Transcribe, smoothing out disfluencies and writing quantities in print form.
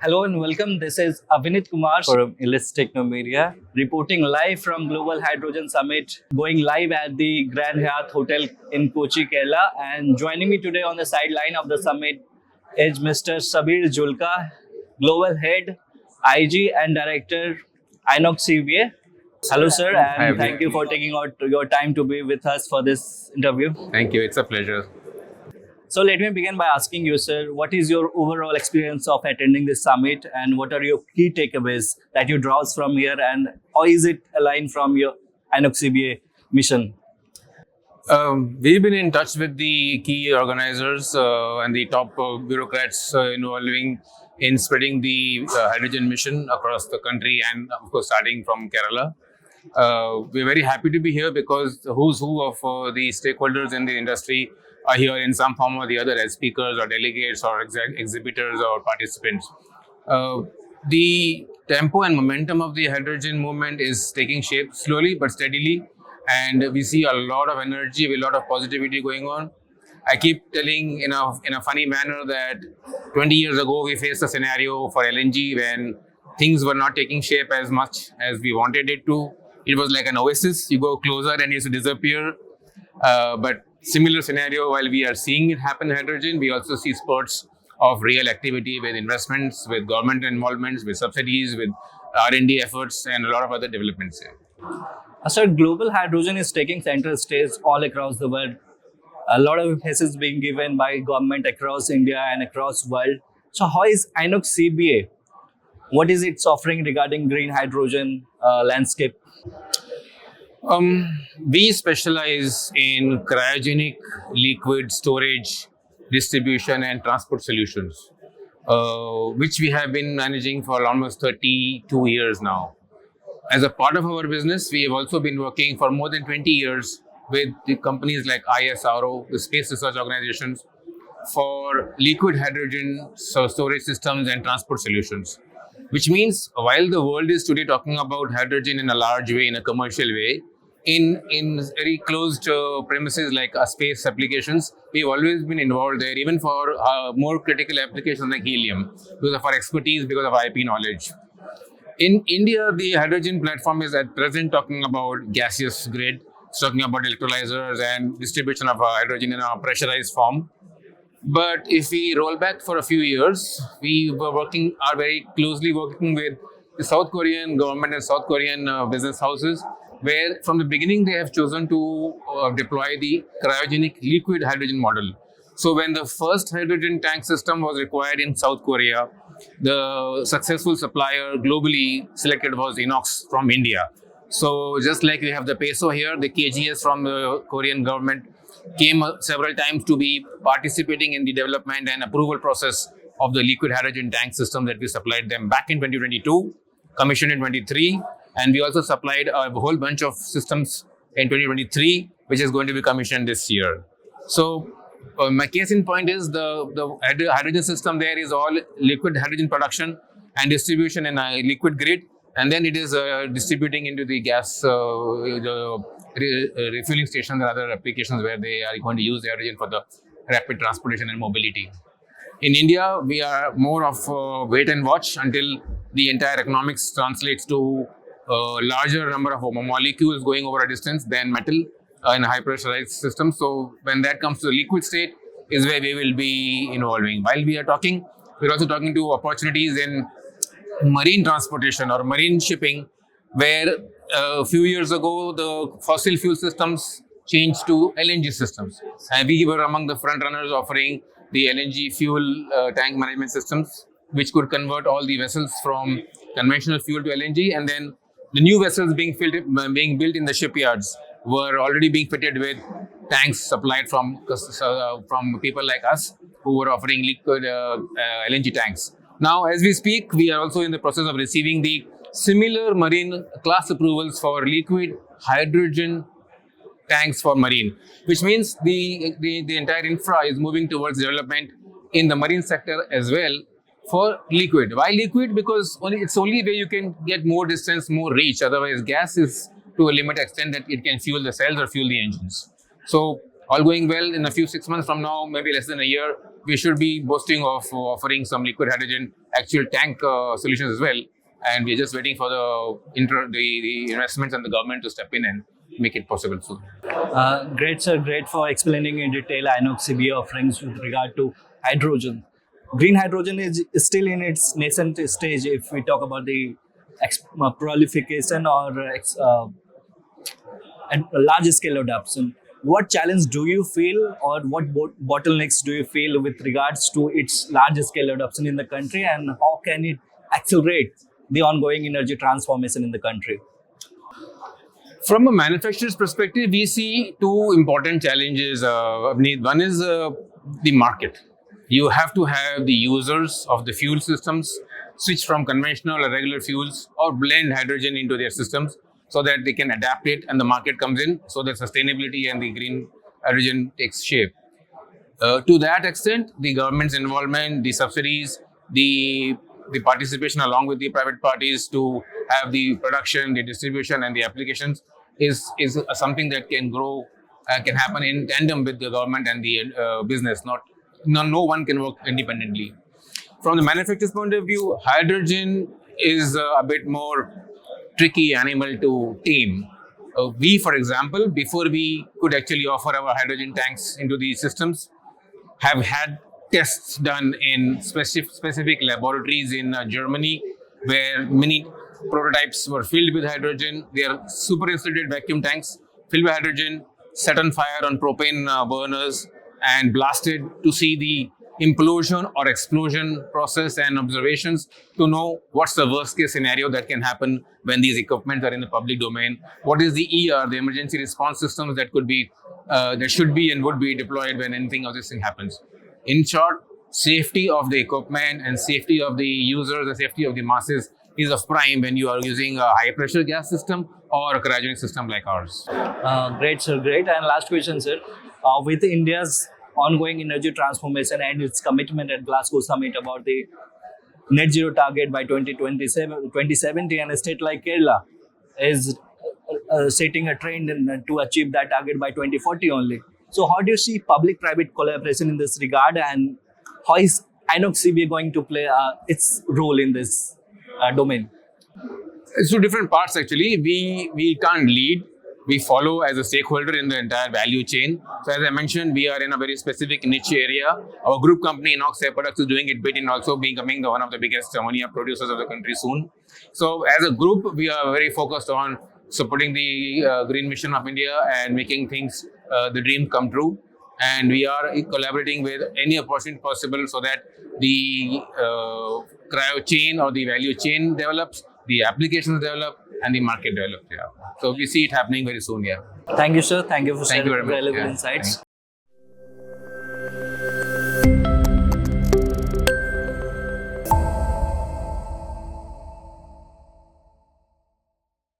Hello and welcome. This is Abhineet Kumar from Elets Technomedia, reporting live from Global Hydrogen Summit, going live at the Grand Hyatt Hotel in Kochi, Kerala. And joining me today on the sideline of the summit is Mr. Savir Julka, Global Head, IG and Director, INOXCVA. Hello, sir, Hi, and thank you Abhineet. for taking out your time to be with us for this interview. Thank you. It's a pleasure. So let me begin by asking you, sir, what is your overall experience of attending this summit and what are your key takeaways that you draw from here and how is it aligned from your INOXCBA mission? We've been in touch with the key organizers and the top bureaucrats involving in spreading the hydrogen mission across the country and, of course, starting from Kerala. We're very happy to be here because the who's who of the stakeholders in the industry are here in some form or the other as speakers or delegates or exhibitors or participants. Uh, the tempo and momentum of the hydrogen movement is taking shape slowly but steadily, and we see a lot of energy, a lot of positivity going on. I keep telling in a funny manner that 20 years ago we faced a scenario for LNG when things were not taking shape as much as we wanted it to. It was like an oasis. You go closer and it used to disappear. But similar scenario while we are seeing it happen in hydrogen, we also see spurts of real activity with investments, with government involvements, with subsidies, with R&D efforts, and a lot of other developments here. Sir, global hydrogen is taking center stage all across the world. A lot of emphasis being given by government across India and across world. So how is INOX-CBA? What is its offering regarding green hydrogen landscape? We specialize in cryogenic liquid storage, distribution, and transport solutions, which we have been managing for almost 32 years now. As a part of our business, we have also been working for more than 20 years with the companies like ISRO, the space research organizations, for liquid hydrogen storage systems and transport solutions. Which means while the world is today talking about hydrogen in a large way, in a commercial way, in very closed premises like space applications, we've always been involved there, even for more critical applications like helium, because of our expertise, because of IP knowledge. In India, the hydrogen platform is at present talking about gaseous grid. It's talking about electrolyzers and distribution of hydrogen in a pressurized form. But if we roll back for a few years, are very closely working with the South Korean government and South Korean business houses, where from the beginning they have chosen to deploy the cryogenic liquid hydrogen model. So when the first hydrogen tank system was required in South Korea, the successful supplier globally selected was Inox from India. So just like we have the peso here, the KGS from the Korean government came several times to be participating in the development and approval process of the liquid hydrogen tank system that we supplied them back in 2022, commissioned in 23, and we also supplied a whole bunch of systems in 2023, which is going to be commissioned this year. So my case in point is the hydrogen system there is all liquid hydrogen production and distribution in a liquid grid, and then it is distributing into the gas refueling stations and other applications where they are going to use the hydrogen for the rapid transportation and mobility. In India, we are more of wait and watch until the entire economics translates to a larger number of molecules going over a distance than metal in a high pressurized system. So when that comes to the liquid state is where we will be involving. While we are talking, we're also talking to opportunities in marine transportation or marine shipping, where a few years ago the fossil fuel systems changed to LNG systems, and we were among the front runners offering the LNG fuel tank management systems, which could convert all the vessels from conventional fuel to LNG, and then the new vessels being built in the shipyards were already being fitted with tanks supplied from people like us who were offering liquid LNG tanks. Now, as we speak, we are also in the process of receiving the similar marine class approvals for liquid hydrogen tanks for marine, which means the entire infra is moving towards development in the marine sector as well for liquid. Why liquid? Because it's only where you can get more distance, more reach. Otherwise, gas is to a limited extent that it can fuel the cells or fuel the engines. So all going well, in a few 6 months from now, maybe less than a year, we should be boasting of offering some liquid hydrogen actual tank solutions as well. And we're just waiting for the investments and the government to step in and make it possible soon. Great, sir. Great for explaining in detail INOXCVA offerings with regard to hydrogen. Green hydrogen is still in its nascent stage if we talk about the proliferation or and large scale adoption. What challenge do you feel or what bottlenecks do you feel with regards to its large scale adoption in the country, and how can it accelerate the ongoing energy transformation in the country? From a manufacturer's perspective, we see two important challenges, Abhineet. One is the market. You have to have the users of the fuel systems switch from conventional or regular fuels or blend hydrogen into their systems so that they can adapt it and the market comes in, so that sustainability and the green hydrogen takes shape. To that extent, the government's involvement, the subsidies, the participation along with the private parties to have the production, the distribution and the applications is something that can grow, can happen in tandem with the government and the business. No one can work independently. From the manufacturer's point of view, hydrogen is a bit more tricky animal to tame. We, for example, before we could actually offer our hydrogen tanks into these systems, have had tests done in specific laboratories in Germany, where many prototypes were filled with hydrogen. They are super insulated vacuum tanks filled with hydrogen, set on fire on propane burners and blasted to see the implosion or explosion process and observations to know what's the worst case scenario that can happen when these equipment are in the public domain. What is the ER, the emergency response systems that could be, that should be and would be deployed when anything of this thing happens. In short, safety of the equipment and safety of the users, the safety of the masses is of prime when you are using a high pressure gas system or a cryogenic system like ours. Great, sir. Great. And last question, sir. With India's ongoing energy transformation and its commitment at Glasgow Summit about the net zero target by 2070, and a state like Kerala is setting a trend to achieve that target by 2040 only. So how do you see public-private collaboration in this regard, and how is INOXCVA going to play its role in this domain? It's two different parts actually. We can't lead. We follow as a stakeholder in the entire value chain. So as I mentioned, we are in a very specific niche area. Our group company, INOXCVA, is doing it big in also becoming one of the biggest ammonia producers of the country soon. So as a group, we are very focused on supporting the green mission of India and making things, the dream come true. And we are collaborating with any opportunity possible so that the cryo chain or the value chain develops, the applications develop, and the market develops. Yeah. So we see it happening very soon. Yeah. Thank you, sir. Thank you for Thank you sharing very much. relevant Yeah. insights.